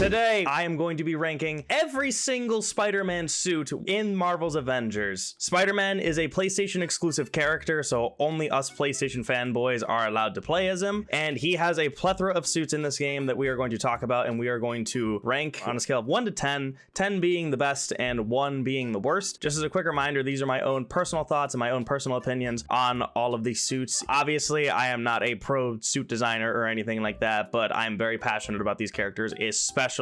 Today, I am going to be ranking every single Spider-Man suit in Marvel's Avengers. Spider-Man is a PlayStation exclusive character, so only us PlayStation fanboys are allowed to play as him, and he has a plethora of suits in this game that we are going to talk about, and we are going to rank on a scale of 1 to 10, 10 being the best and 1 being the worst. Just as a quick reminder, these are my own personal thoughts and my own personal opinions on all of these suits. Obviously, I am not a pro suit designer or anything like that, but I'm very passionate about these characters, especially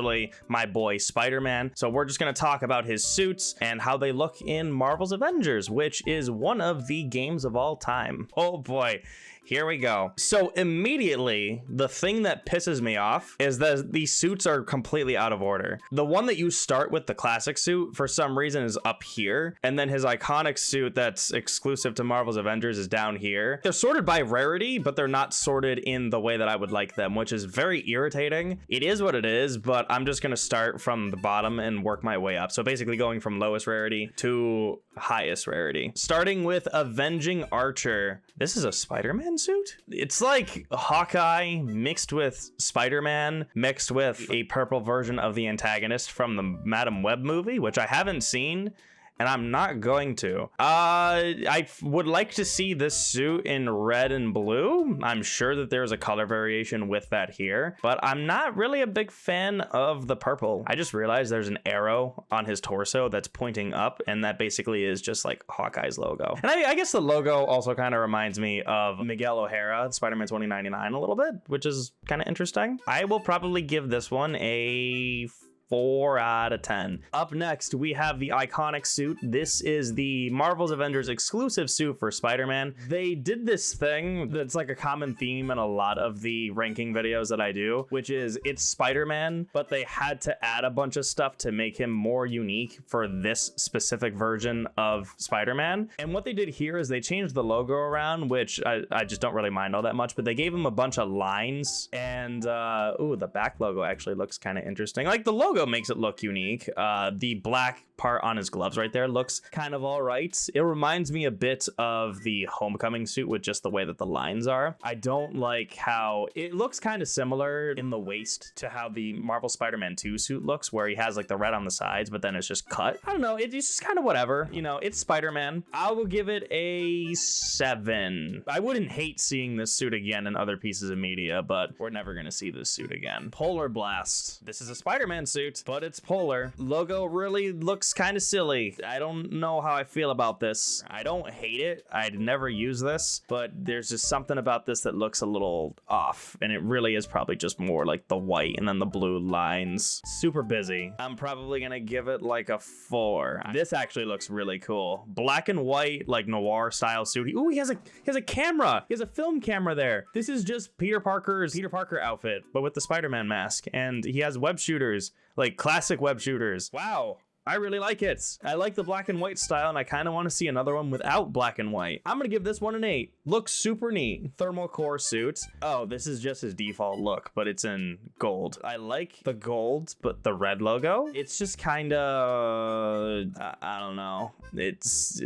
my boy Spider-Man. So we're just going to talk about his suits and how they look in Marvel's Avengers, which is one of the games of all time. Oh boy. Here we go. So immediately, the thing that pisses me off is that these suits are completely out of order. The one that you start with, the classic suit, for some reason is up here. And then his iconic suit that's exclusive to Marvel's Avengers is down here. They're sorted by rarity, but they're not sorted in the way that I would like them, which is very irritating. It is what it is, but I'm just going to start from the bottom and work my way up. So basically going from lowest rarity to highest rarity. Starting with Avenging Archer. This is a Spider-Man suit? It's like Hawkeye mixed with Spider-Man mixed with a purple version of the antagonist from the Madam Web movie, which I haven't seen. And I'm not going to. I would like to see this suit in red and blue. I'm sure that there's a color variation with that here, but I'm not really a big fan of the purple. I just realized there's an arrow on his torso that's pointing up, and that basically is just like Hawkeye's logo. And I guess the logo also kind of reminds me of Miguel O'Hara, Spider-Man 2099 a little bit, which is kind of interesting. I will probably give this one a 4 out of 10. Up next, we have the iconic suit. This is the Marvel's Avengers exclusive suit for Spider-Man. They did this thing that's like a common theme in a lot of the ranking videos that I do, which is it's Spider-Man, but they had to add a bunch of stuff to make him more unique for this specific version of Spider-Man. And what they did here is they changed the logo around, which I just don't really mind all that much, but they gave him a bunch of lines, and ooh, the back logo actually looks kind of interesting. Like the logo makes it look unique. The black part on his gloves right there looks kind of all right. It reminds me a bit of the Homecoming suit with just the way that the lines are. I don't like how it looks kind of similar in the waist to how the Marvel Spider-Man 2 suit looks, where he has like the red on the sides, but then it's just cut. I don't know. It's just kind of whatever. You know, it's Spider-Man. I will give it a 7. I wouldn't hate seeing this suit again in other pieces of media, but we're never going to see this suit again. Polar Blast. This is a Spider-Man suit, but it's polar. Logo really looks kind of silly. I don't know how I feel about this. I don't hate it. I'd never use this, but there's just something about this that looks a little off, and it really is probably just more like the white and then the blue lines. Super busy. I'm probably gonna give it like a 4. This actually looks really cool. Black and white, like noir style suit. Ooh, he has a camera. He has a film camera there. This is just Peter Parker's Peter Parker outfit, but with the Spider-Man mask, and he has web shooters, like classic web shooters. Wow. I really like it. I like the black and white style, and I kind of want to see another one without black and white. I'm going to give this one an 8. Looks super neat. Thermal core suit. Oh, this is just his default look, but it's in gold. I like the gold, but the red logo, it's just kind of, I don't know. It's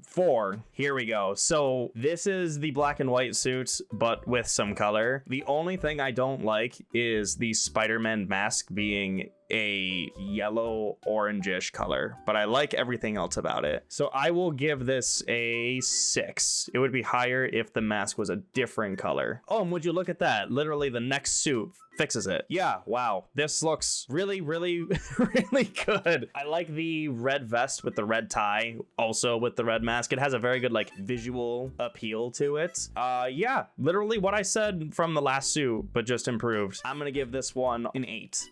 4. Here we go. So this is the black and white suit, but with some color. The only thing I don't like is the Spider-Man mask being a yellow orangish color, but I like everything else about it. So I will give this a 6. It would be higher if the mask was a different color. Oh, and would you look at that? Literally the next suit fixes it. Yeah, wow. This looks really, really, really good. I like the red vest with the red tie, also with the red mask. It has a very good like visual appeal to it. Yeah, literally what I said from the last suit, but just improved. I'm gonna give this one an 8.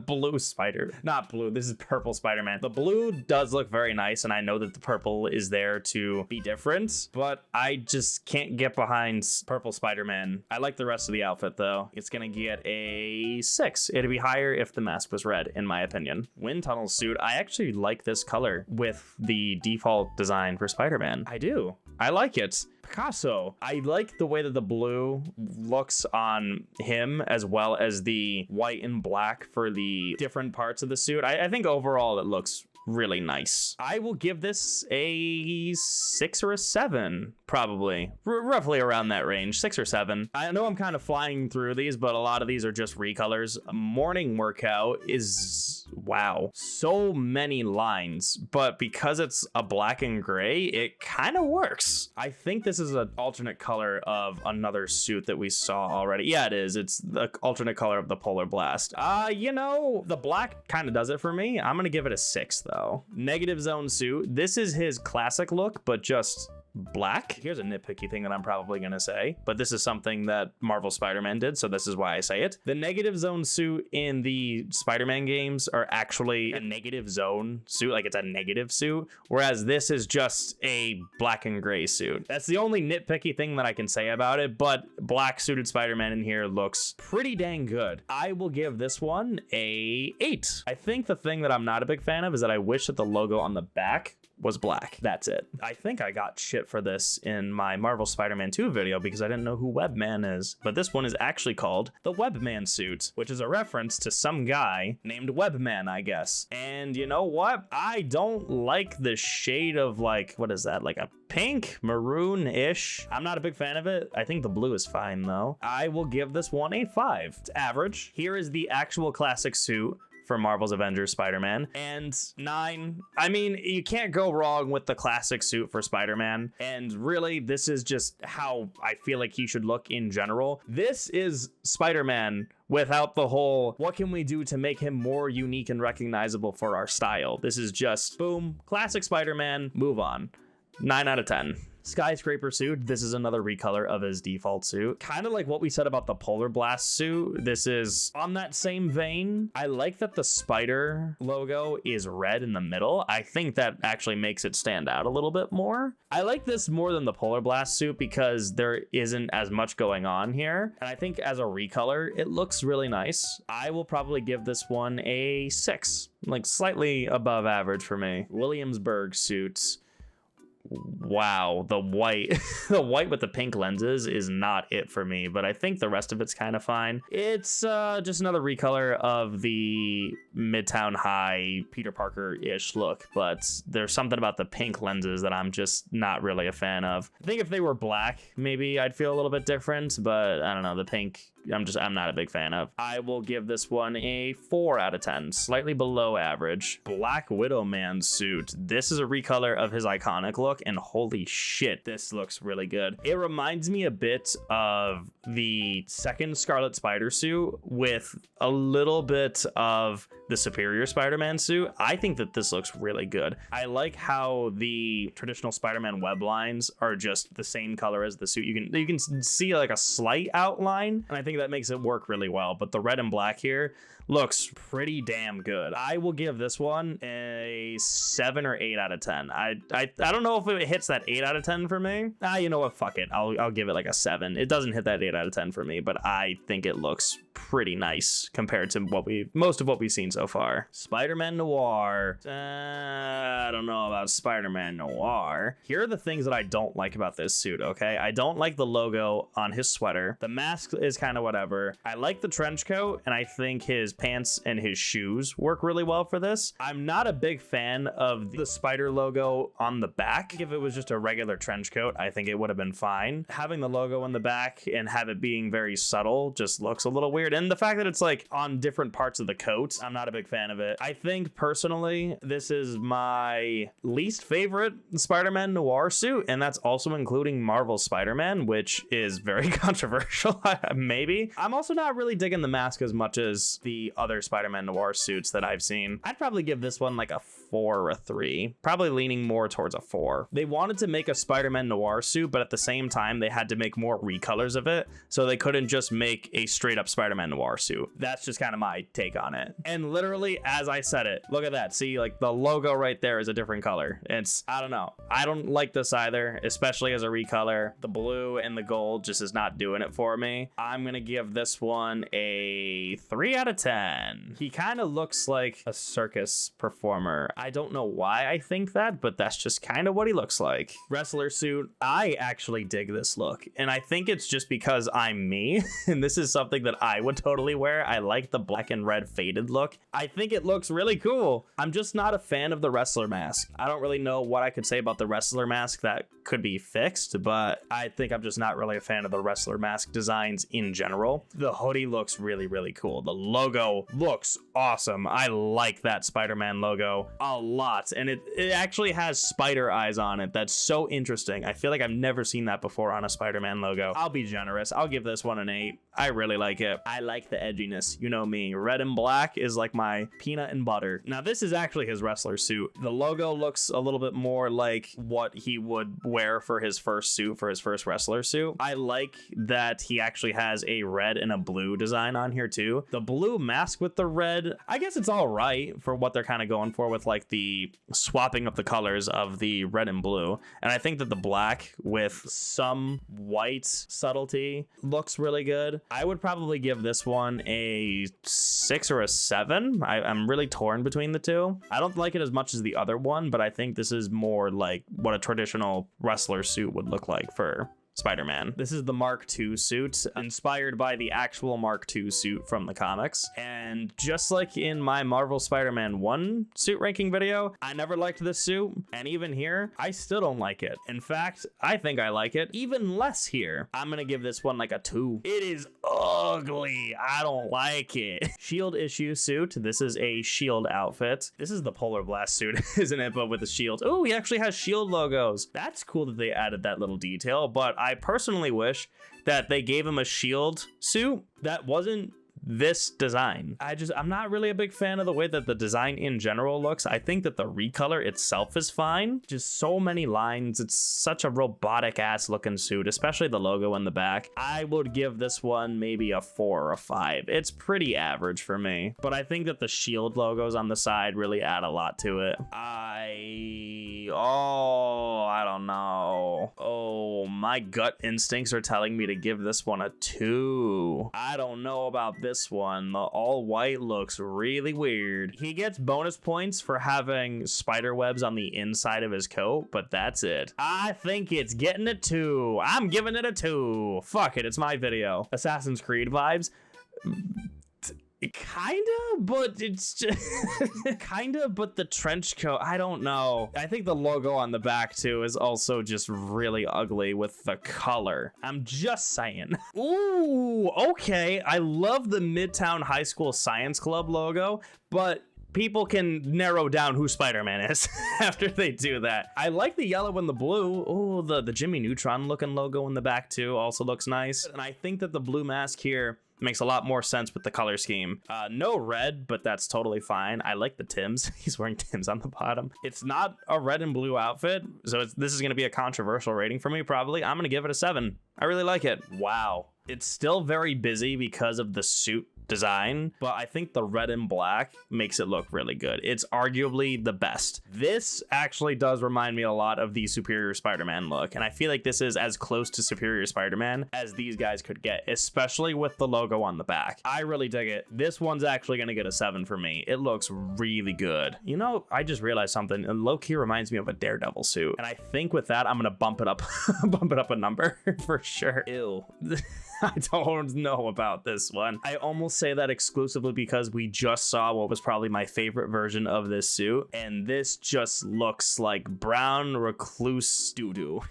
Blue spider, not blue, this is purple Spider-Man. The blue does look very nice, and I know that the purple is there to be different, but I just can't get behind purple Spider-Man. I like the rest of the outfit though. It's gonna get a 6. It'd be higher if the mask was red, in my opinion. Wind tunnel suit, I actually like this color with the default design for Spider-Man. I do. I like it. Picasso. I like the way that the blue looks on him, as well as the white and black for the different parts of the suit. I think overall it looks really nice. I will give this a 6 or a 7, probably. Roughly around that range, 6 or 7. I know I'm kind of flying through these, but a lot of these are just recolors. Morning Workout is, wow, so many lines, but because it's a black and gray, it kind of works. I think this is an alternate color of another suit that we saw already. Yeah, it is. It's the alternate color of the Polar Blast. You know, the black kind of does it for me. I'm gonna give it a 6 though. Negative Zone suit. This is his classic look, but just black. Here's a nitpicky thing that I'm probably gonna say, but this is something that Marvel Spider-Man did, so this is why I say it. The Negative Zone suit in the Spider-Man games are actually a negative zone suit, like it's a negative suit, whereas this is just a black and gray suit. That's the only nitpicky thing that I can say about it, but black suited Spider-Man in here looks pretty dang good. I will give this one a 8. I think the thing that I'm not a big fan of is that I wish that the logo on the back was black. That's it. I think I got shit for this in my Marvel Spider-Man 2 video because I didn't know who Webman is, but this one is actually called the Webman suit, which is a reference to some guy named Webman, I guess. And you know what? I don't like the shade of, like, what is that? Like a pink, maroon-ish. I'm not a big fan of it. I think the blue is fine though. I will give this one a 5. It's average. Here is the actual classic suit for Marvel's Avengers Spider-Man, and 9. I mean, you can't go wrong with the classic suit for Spider-Man, and really, this is just how I feel like he should look in general. This is Spider-Man without the whole, what can we do to make him more unique and recognizable for our style? This is just, boom, classic Spider-Man, move on. 9 out of 10. Skyscraper suit. This is another recolor of his default suit. Kind of like what we said about the Polar Blast suit. This is on that same vein. I like that the spider logo is red in the middle. I think that actually makes it stand out a little bit more. I like this more than the Polar Blast suit because there isn't as much going on here. And I think as a recolor, it looks really nice. I will probably give this one a 6, like slightly above average for me. Williamsburg suits. Wow, the white the white with the pink lenses is not it for me, but I think the rest of it's kind of fine. It's just another recolor of the Midtown High Peter Parker-ish look, but there's something about the pink lenses that I'm just not really a fan of. I think if they were black, maybe I'd feel a little bit different, but I don't know, the pink, I'm not a big fan of. I will give this one a 4 out of 10, slightly below average. Black Widow Man suit. This is a recolor of his iconic look, and holy shit, this looks really good. It reminds me a bit of the second Scarlet Spider suit with a little bit of the Superior Spider-Man suit. I think that this looks really good. I like how the traditional Spider-Man web lines are just the same color as the suit. You can see like a slight outline, and I think that makes it work really well, but the red and black here looks pretty damn good. I will give this one a 7 or 8 out of 10. I don't know if it hits that 8 out of 10 for me. You know what, fuck it, I'll give it like a 7. It doesn't hit that 8 out of 10 for me, but I think it looks pretty nice compared to most of what we've seen so far. Spider-Man Noir. I don't know about Spider-Man Noir. Here are the things that I don't like about this suit, okay? I don't like the logo on his sweater. The mask is kind of whatever. I like the trench coat, and I think his pants and his shoes work really well for this. I'm not a big fan of the spider logo on the back. If it was just a regular trench coat, I think it would have been fine. Having the logo on the back and have it being very subtle just looks a little weird. And the fact that it's like on different parts of the coat, I'm not a big fan of it. I think personally, this is my least favorite Spider-Man Noir suit, and that's also including Marvel Spider-Man, which is very controversial, maybe. I'm also not really digging the mask as much as the other Spider-Man Noir suits that I've seen. I'd probably give this one like a 4 or a 3, probably leaning more towards a 4. They wanted to make a Spider-Man Noir suit, but at the same time, they had to make more recolors of it, so they couldn't just make a straight up Spider-Man Noir suit. That's just kind of my take on it. And literally, as I said it, look at that. See, like the logo right there is a different color. I don't know. I don't like this either, especially as a recolor. The blue and the gold just is not doing it for me. I'm gonna give this one a 3 out of 10. He kind of looks like a circus performer. I don't know why I think that, but that's just kind of what he looks like. Wrestler suit. I actually dig this look, and I think it's just because I'm me, and this is something that I would totally wear. I like the black and red faded look. I think it looks really cool. I'm just not a fan of the wrestler mask. I don't really know what I could say about the wrestler mask that could be fixed, but I think I'm just not really a fan of the wrestler mask designs in general. The hoodie looks really, really cool. The logo looks awesome. I like that Spider-Man logo a lot, and it actually has spider eyes on it. That's so interesting. I feel like I've never seen that before on a Spider-Man logo. I'll be generous. I'll give this one an 8. I really like it. I like the edginess. You know me. Red and black is like my peanut and butter. Now, this is actually his wrestler suit. The logo looks a little bit more like what he would wear for his first suit, for his first wrestler suit. I like that he actually has a red and a blue design on here too. The blue mask with the red, I guess it's all right for what they're kind of going for with like the swapping of the colors of the red and blue. And I think that the black with some white subtlety looks really good. I would probably give this one a 6 or a 7. I'm really torn between the two. I don't like it as much as the other one, but I think this is more like what a traditional wrestler suit would look like for Spider-Man. This is the Mark II suit, inspired by the actual Mark II suit from the comics. And just like in my Marvel Spider-Man 1 suit ranking video, I never liked this suit. And even here, I still don't like it. In fact, I think I like it even less here. I'm gonna give this one like a 2. It is ugly. I don't like it. Shield issue suit. This is a Shield outfit. This is the Polar Blast suit, isn't it? But with the Shield. Oh, he actually has Shield logos. That's cool that they added that little detail, but I personally wish that they gave him a Shield suit that wasn't this design. I'm not really a big fan of the way that the design in general looks. I think that the recolor itself is fine. Just so many lines. It's such a robotic ass looking suit, especially the logo in the back. I would give this one maybe a 4 or a 5. It's pretty average for me, but I think that the Shield logos on the side really add a lot to it. I don't know. Oh, my gut instincts are telling me to give this one a 2. I don't know about this one. The all white looks really weird. He gets bonus points for having spider webs on the inside of his coat, but that's it. I think it's getting a 2. I'm giving it a 2. Fuck it, it's my video. Assassin's Creed vibes. Kinda, but it's just kinda, but the trench coat, I don't know. I think the logo on the back too is also just really ugly with the color. I'm just saying. Ooh, okay. I love the Midtown High School Science Club logo, but people can narrow down who Spider-Man is after they do that. I like the yellow and the blue. Oh, the Jimmy Neutron looking logo in the back too also looks nice. And I think that the blue mask here makes a lot more sense with the color scheme. No red, but that's totally fine. I like the Tims. He's wearing Tims on the bottom. It's not a red and blue outfit, so this is gonna be a controversial rating for me probably. I'm gonna give it a 7. I really like it. Wow. It's still very busy because of the suit design, but I think the red and black makes it look really good. It's arguably the best. This actually does remind me a lot of the Superior Spider-Man look, and I feel like this is as close to Superior Spider-Man as these guys could get, especially with the logo on the back. I really dig it. This one's actually gonna get a 7 for me. It looks really good. You know, I just realized something, and low-key reminds me of a Daredevil suit, and I think with that I'm gonna bump it up bump it up a number for sure. Ew. I don't know about this one. I almost say that exclusively because we just saw what was probably my favorite version of this suit, and this just looks like brown Recluse doo-doo.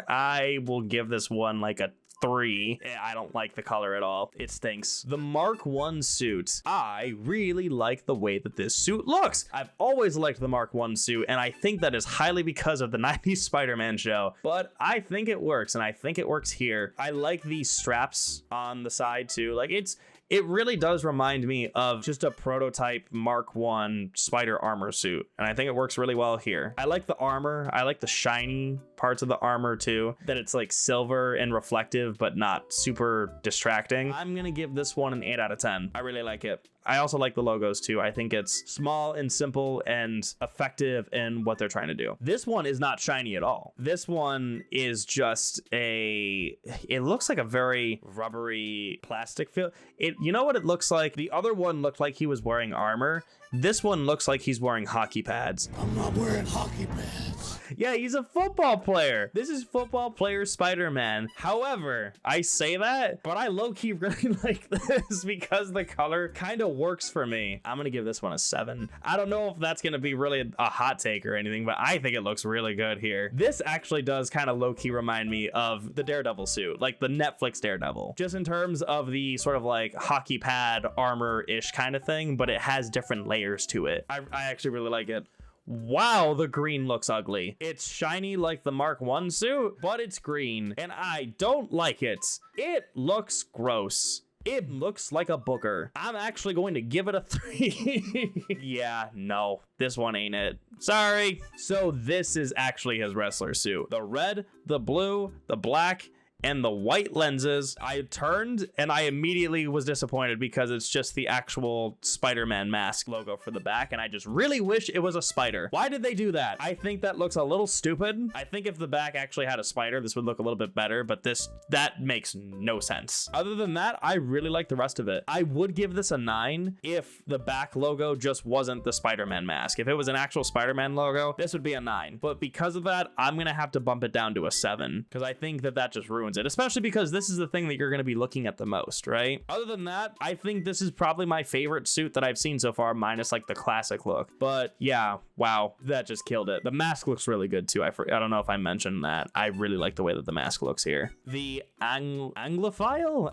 I will give this one like a 3. I don't like the color at all. It stinks. The Mark I suit. I really like the way that this suit looks. I've always liked the Mark I suit, and I think that is highly because of the 90s Spider-Man show, but I think it works, and I think it works here. I like these straps on the side too. Like it really does remind me of just a prototype Mark I spider armor suit, and I think it works really well here. I like the armor. I like the shiny parts of the armor too, that it's like silver and reflective but not super distracting. I'm gonna give this one an 8 out of 10. I really like it. I also like the logos too. I think it's small and simple and effective in what they're trying to do. This one is not shiny at all. This one is just it looks like a very rubbery plastic feel. You know what it looks like? The other one looked like he was wearing armor. This one looks like he's wearing hockey pads. I'm not wearing hockey pads. Yeah, he's a football player. This is football player Spider-Man. However, I say that, but I low-key really like this because the color kind of works for me. I'm gonna give this one a 7. I don't know if that's gonna be really a hot take or anything, but I think it looks really good here. This actually does kind of low-key remind me of the Daredevil suit, like the Netflix Daredevil, just in terms of the sort of like hockey pad armor-ish kind of thing, but it has different layers to it. I actually really like it. Wow, the green looks ugly. It's shiny like the Mark 1 suit, but it's green, and I don't like it. It looks gross. It looks like a booger. I'm actually going to give it a 3. Yeah, no, this one ain't it. Sorry. So this is actually his wrestler suit. The red, the blue, the black, and the white lenses. I turned and I immediately was disappointed because it's just the actual Spider-Man mask logo for the back, and I just really wish it was a spider. Why did they do that? I think that looks a little stupid. I think if the back actually had a spider, this would look a little bit better, but that makes no sense. Other than that, I really like the rest of it. I would give this a 9 if the back logo just wasn't the Spider-Man mask. If it was an actual Spider-Man logo, this would be a 9. But because of that, I'm gonna have to bump it down to a 7 because I think that just ruins it, especially because this is the thing that you're going to be looking at the most, right? Other than that, I think this is probably my favorite suit that I've seen so far, minus like the classic look. But yeah, wow, that just killed it. The mask looks really good too. I don't know if I mentioned that. I really like the way that the mask looks here. The Anglophile,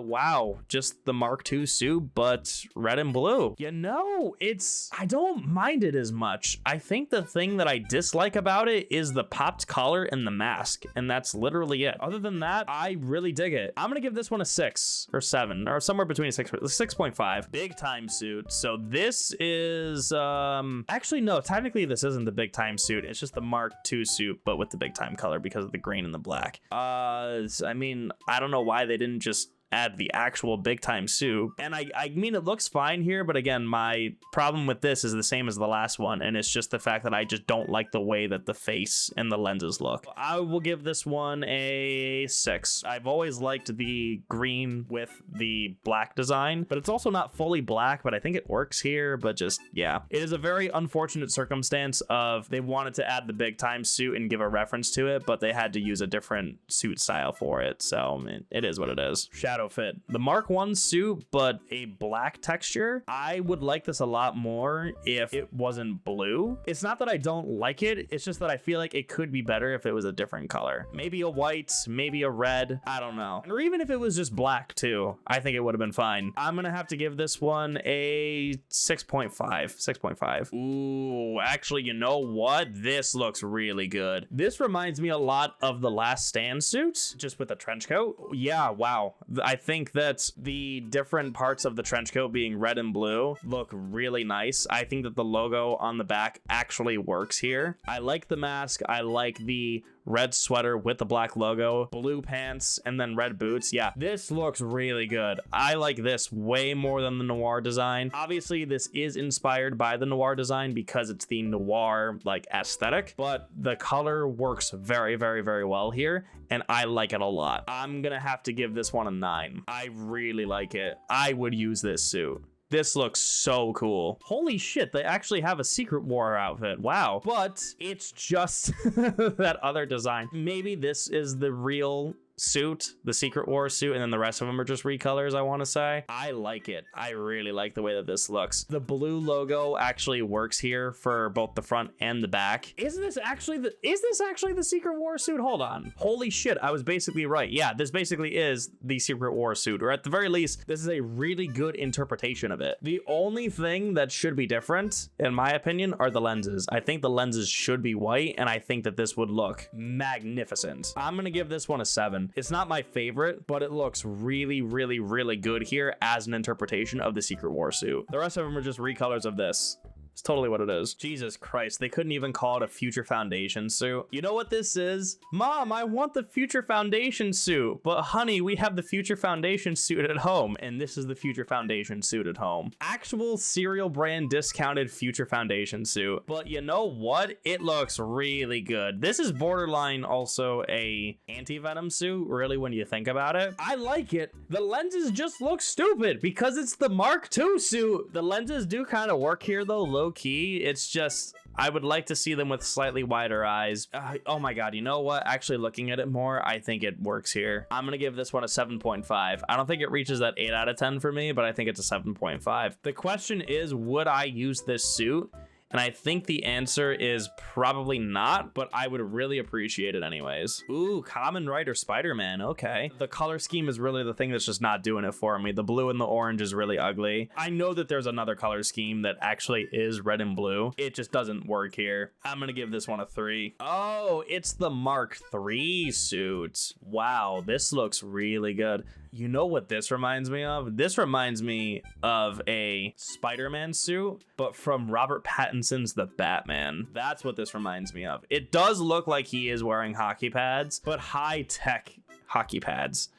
wow, just the Mark II suit, but red and blue. You know, I don't mind it as much. I think the thing that I dislike about it is the popped collar and the mask, and that's literally it. Other than that, I really dig it. I'm gonna give this one a 6 or 7 or somewhere between a 6.5. Big time suit. So this is actually no, technically this isn't the big time suit. It's just the Mark II suit, but with the big time color because of the green and the black. I mean, I don't know why they didn't just add the actual big time suit. And I mean, it looks fine here, but again, my problem with this is the same as the last one, and it's just the fact that I just don't like the way that the face and the lenses look. I will give this one a 6. I've always liked the green with the black design, but it's also not fully black, but I think it works here. But just, yeah, it is a very unfortunate circumstance of they wanted to add the big time suit and give a reference to it, but they had to use a different suit style for it. So I mean, it is what it is. Shadow fit. The Mark 1 suit, but a black texture. I would like this a lot more if it wasn't blue. It's not that I don't like it, it's just that I feel like it could be better if it was a different color. Maybe a white, maybe a red, I don't know. Or even if it was just black too, I think it would have been fine. I'm gonna have to give this one a 6.5. 6.5. Ooh, actually, you know what? This looks really good. This reminds me a lot of the Last Stand suit, just with a trench coat. Yeah, wow. I think that the different parts of the trench coat being red and blue look really nice. I think that the logo on the back actually works here. I like the mask. I like the red sweater with the black logo, blue pants, and then red boots. Yeah, this looks really good. I like this way more than the Noir design. Obviously, this is inspired by the Noir design because it's the Noir like aesthetic, but the color works very, very, very well here, and I like it a lot. I'm gonna have to give this one a 9. I really like it. I would use this suit. This looks so cool. Holy shit, they actually have a Secret War outfit. Wow. But it's just that other design. Maybe this is the real suit, the Secret War suit, and then the rest of them are just recolors, I want to say. I like it. I really like the way that this looks. The blue logo actually works here for both the front and the back. Is this actually the Secret War suit? Hold on. Holy shit, I was basically right. Yeah, this basically is the Secret War suit, or at the very least, this is a really good interpretation of it. The only thing that should be different, in my opinion, are the lenses. I think the lenses should be white, and I think that this would look magnificent. I'm gonna give this one a 7. It's not my favorite, but it looks really, really, really good here as an interpretation of the Secret War suit. The rest of them are just recolors of this. It's totally what it is. Jesus Christ, they couldn't even call it a Future Foundation suit. You know what this is? Mom, I want the Future Foundation suit. But honey, we have the Future Foundation suit at home. And this is the Future Foundation suit at home. Actual cereal brand discounted Future Foundation suit. But you know what? It looks really good. This is borderline also a anti-venom suit, really, when you think about it. I like it. The lenses just look stupid because it's the Mark II suit. The lenses do kind of work here though, low key. It's just, I would like to see them with slightly wider eyes. Oh my god, you know what? Actually looking at it more, I think it works here. I'm gonna give this one a 7.5. I don't think it reaches that 8 out of 10 for me, but I think it's a 7.5. The question is, would I use this suit? And I think the answer is probably not, but I would really appreciate it anyways. Ooh, Common Rider Spider-Man, okay. The color scheme is really the thing that's just not doing it for me. The blue and the orange is really ugly. I know that there's another color scheme that actually is red and blue. It just doesn't work here. I'm gonna give this one a 3. Oh, it's the Mark III suit. Wow, this looks really good. You know what this reminds me of? This reminds me of a Spider-Man suit, but from Robert Pattinson's The Batman. That's what this reminds me of. It does look like he is wearing hockey pads, but high-tech hockey pads.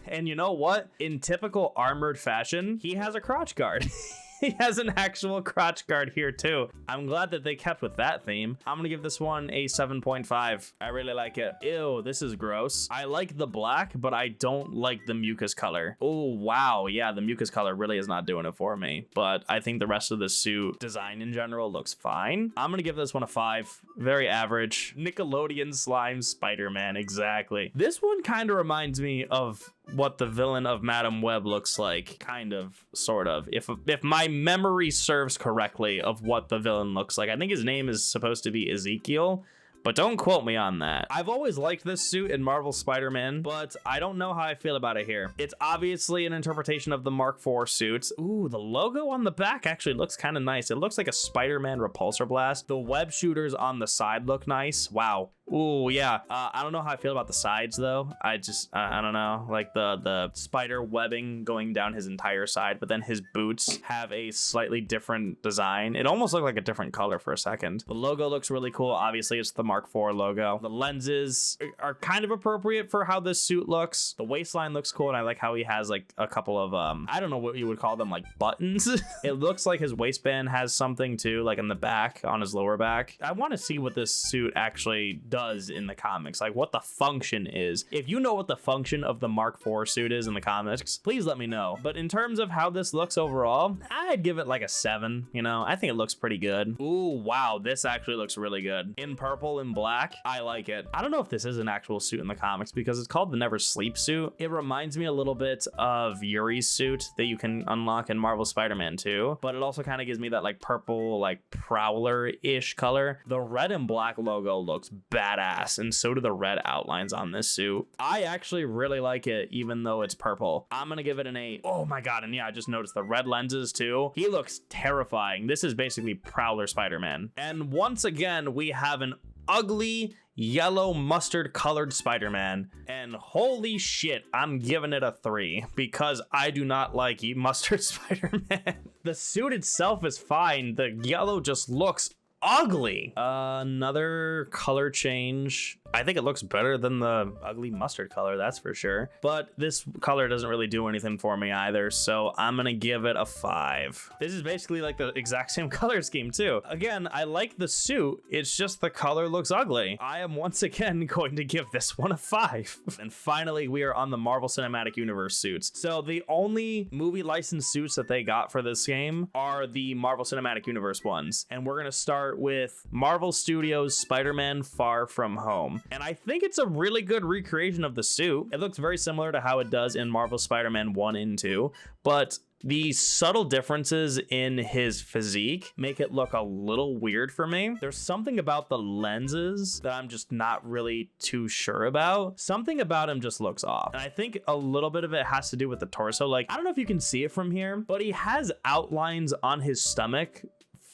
And you know what? In typical armored fashion, he has a crotch guard. He has an actual crotch guard here too. I'm glad that they kept with that theme. I'm gonna give this one a 7.5. I really like it. Ew, this is gross. I like the black, but I don't like the mucus color. Oh, wow. Yeah, the mucus color really is not doing it for me, but I think the rest of the suit design in general looks fine. I'm gonna give this one a 5. Very average. Nickelodeon slime Spider-Man, exactly. This one kind of reminds me of what the villain of Madam Web looks like, kind of, sort of, if my memory serves correctly of what the villain looks like. I think his name is supposed to be Ezekiel, but don't quote me on that. I've always liked this suit in Marvel Spider-Man, but I don't know how I feel about it here. It's obviously an interpretation of the Mark IV suits. Ooh, the logo on the back actually looks kind of nice. It looks like a Spider-Man repulsor blast. The web shooters on the side look nice. Wow. Ooh, yeah. I don't know how I feel about the sides though. I don't know, like the spider webbing going down his entire side, but then his boots have a slightly different design. It almost looked like a different color for a second. The logo looks really cool. Obviously it's the Mark IV logo. The lenses are kind of appropriate for how this suit looks. The waistline looks cool, and I like how he has like a couple of I don't know what you would call them, like buttons. It looks like his waistband has something too, like in the back, on his lower back. I want to see what this suit actually does in the comics, like what the function is. If you know what the function of the Mark IV suit is in the comics, please let me know. But in terms of how this looks overall, I'd give it like a 7. You know, I think it looks pretty good. Ooh, wow, this actually looks really good. In purple and black, I like it. I don't know if this is an actual suit in the comics because it's called the Never Sleep suit. It reminds me a little bit of Yuri's suit that you can unlock in Marvel Spider-Man 2, but it also kind of gives me that like purple, like Prowler-ish color. The red and black logo looks badass, and so do the red outlines on this suit. I actually really like it, even though it's purple. I'm gonna give it an 8. Oh my god, and yeah, I just noticed the red lenses too. He looks terrifying. This is basically Prowler Spider-Man. And once again, we have an ugly yellow mustard colored Spider-Man, and holy shit, I'm giving it a 3 because I do not like mustard Spider-Man. The suit itself is fine. The yellow just looks ugly. Another color change. I think it looks better than the ugly mustard color, that's for sure. But this color doesn't really do anything for me either, so I'm gonna give it a 5. This is basically like the exact same color scheme too. Again, I like the suit, it's just the color looks ugly. I am once again going to give this one a 5. And finally, we are on the Marvel Cinematic Universe suits. So the only movie licensed suits that they got for this game are the Marvel Cinematic Universe ones. And we're gonna start with Marvel Studios' Spider-Man Far From Home. And I think it's a really good recreation of the suit. It looks very similar to how it does in Marvel Spider-Man 1 and 2, but the subtle differences in his physique make it look a little weird for me. There's something about the lenses that I'm just not really too sure about. Something about him just looks off. And I think a little bit of it has to do with the torso. Like, I don't know if you can see it from here, but he has outlines on his stomach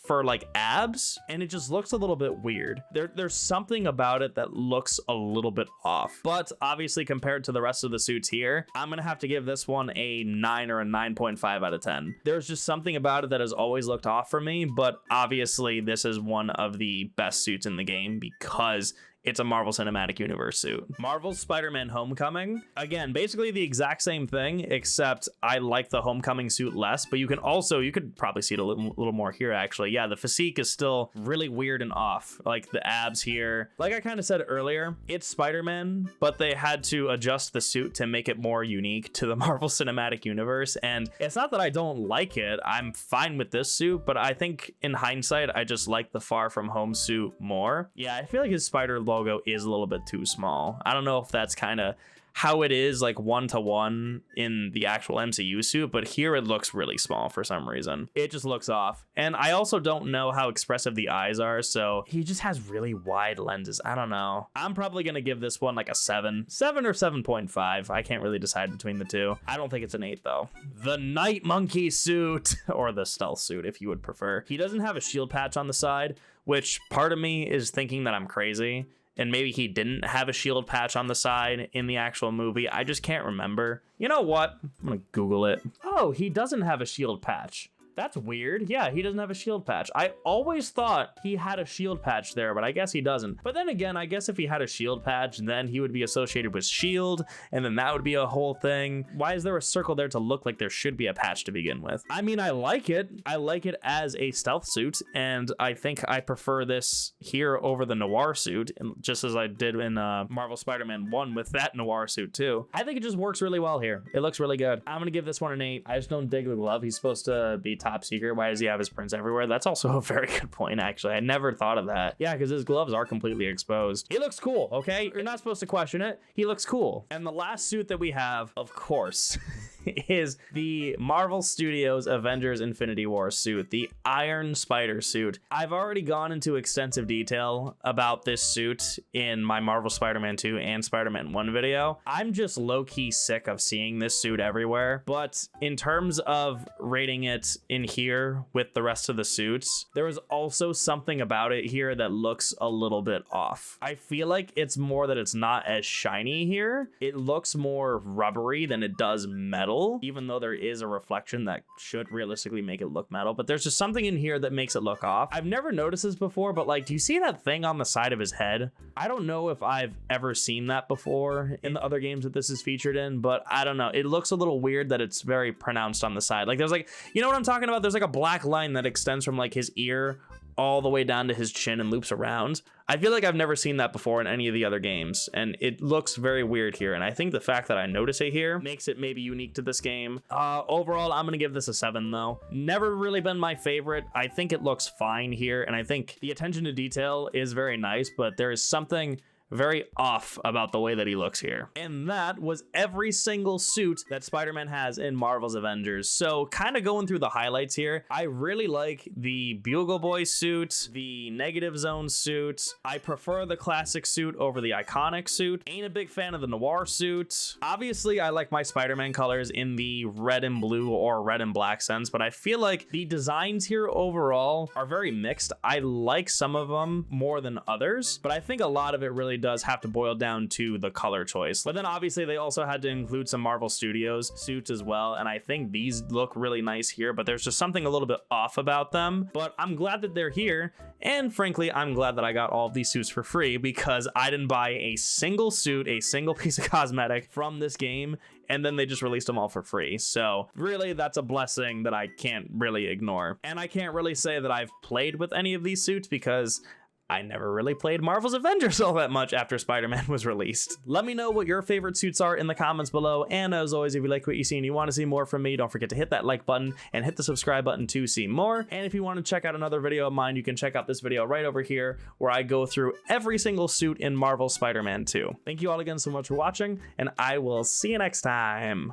for like abs, and it just looks a little bit weird. There's something about it that looks a little bit off, but obviously compared to the rest of the suits here, I'm gonna have to give this one a 9 or a 9.5 out of 10. There's just something about it that has always looked off for me, but obviously this is one of the best suits in the game because it's a Marvel Cinematic Universe suit. Marvel's Spider-Man Homecoming, again, basically the exact same thing, except I like the Homecoming suit less, but you could probably see it a little more here, actually. Yeah, the physique is still really weird and off, like the abs here. Like I kind of said earlier, it's Spider-Man, but they had to adjust the suit to make it more unique to the Marvel Cinematic Universe, and it's not that I don't like it. I'm fine with this suit, but I think in hindsight, I just like the Far From Home suit more. Yeah, I feel like his spider logo is a little bit too small. I don't know if that's kind of how it is like 1-to-1 in the actual MCU suit, but here it looks really small for some reason. It just looks off. And I also don't know how expressive the eyes are, so he just has really wide lenses. I don't know. I'm probably gonna give this one like a 7 or 7.5. I can't really decide between the two. I don't think it's an 8 though. The Night Monkey suit, or the stealth suit if you would prefer. He doesn't have a shield patch on the side, which part of me is thinking that I'm crazy. And maybe he didn't have a shield patch on the side in the actual movie. I just can't remember. You know what? I'm gonna Google it. Oh, he doesn't have a shield patch. That's weird. Yeah, he doesn't have a shield patch. I always thought he had a shield patch there, but I guess he doesn't. But then again, I guess if he had a shield patch, then he would be associated with shield, and then that would be a whole thing. Why is there a circle there to look like there should be a patch to begin with? I mean, I like it. I like it as a stealth suit, and I think I prefer this here over the Noir suit, just as I did in Marvel Spider-Man 1 with that Noir suit too. I think it just works really well here. It looks really good. I'm gonna give this one an 8. I just don't dig the glove. He's supposed to be top secret. Why does he have his prints everywhere? That's also a very good point, actually. I never thought of that. Yeah, because his gloves are completely exposed. He looks cool, okay? You're not supposed to question it. He looks cool. And the last suit that we have, of course, is the Marvel Studios Avengers Infinity War suit, the Iron Spider suit. I've already gone into extensive detail about this suit in my Marvel Spider-Man 2 and Spider-Man 1 video. I'm just low-key sick of seeing this suit everywhere, but in terms of rating it in here with the rest of the suits, there is also something about it here that looks a little bit off. I feel like it's more that it's not as shiny here. It looks more rubbery than it does metal, even though there is a reflection that should realistically make it look metal, but there's just something in here that makes it look off. I've never noticed this before, but like, do you see that thing on the side of his head? I don't know if I've ever seen that before in the other games that this is featured in, but I don't know. It looks a little weird that it's very pronounced on the side. Like there's like, you know what I'm talking about? There's like a black line that extends from like his ear all the way down to his chin and loops around. I feel like I've never seen that before in any of the other games, and it looks very weird here, and I think the fact that I notice it here makes it maybe unique to this game. Overall, I'm gonna give this a 7 though. Never really been my favorite. I think it looks fine here, and I think the attention to detail is very nice, but there is something very off about the way that he looks here. And that was every single suit that Spider-Man has in Marvel's Avengers. So kind of going through the highlights here, I really like the Bugle Boy suit, the Negative Zone suit. I prefer the classic suit over the iconic suit. Ain't a big fan of the Noir suit. Obviously, I like my Spider-Man colors in the red and blue or red and black sense, but I feel like the designs here overall are very mixed. I like some of them more than others, but I think a lot of it really does have to boil down to the color choice. But then obviously they also had to include some Marvel Studios suits as well, and I think these look really nice here, but there's just something a little bit off about them. But I'm glad that they're here, and frankly I'm glad that I got all of these suits for free, because I didn't buy a single suit, a single piece of cosmetic from this game, and then they just released them all for free. So really, that's a blessing that I can't really ignore. And I can't really say that I've played with any of these suits, because I never really played Marvel's Avengers all that much after Spider-Man was released. Let me know what your favorite suits are in the comments below, and as always, if you like what you see and you want to see more from me, don't forget to hit that like button and hit the subscribe button to see more. And if you want to check out another video of mine, you can check out this video right over here, where I go through every single suit in Marvel Spider-Man 2. Thank you all again so much for watching, and I will see you next time.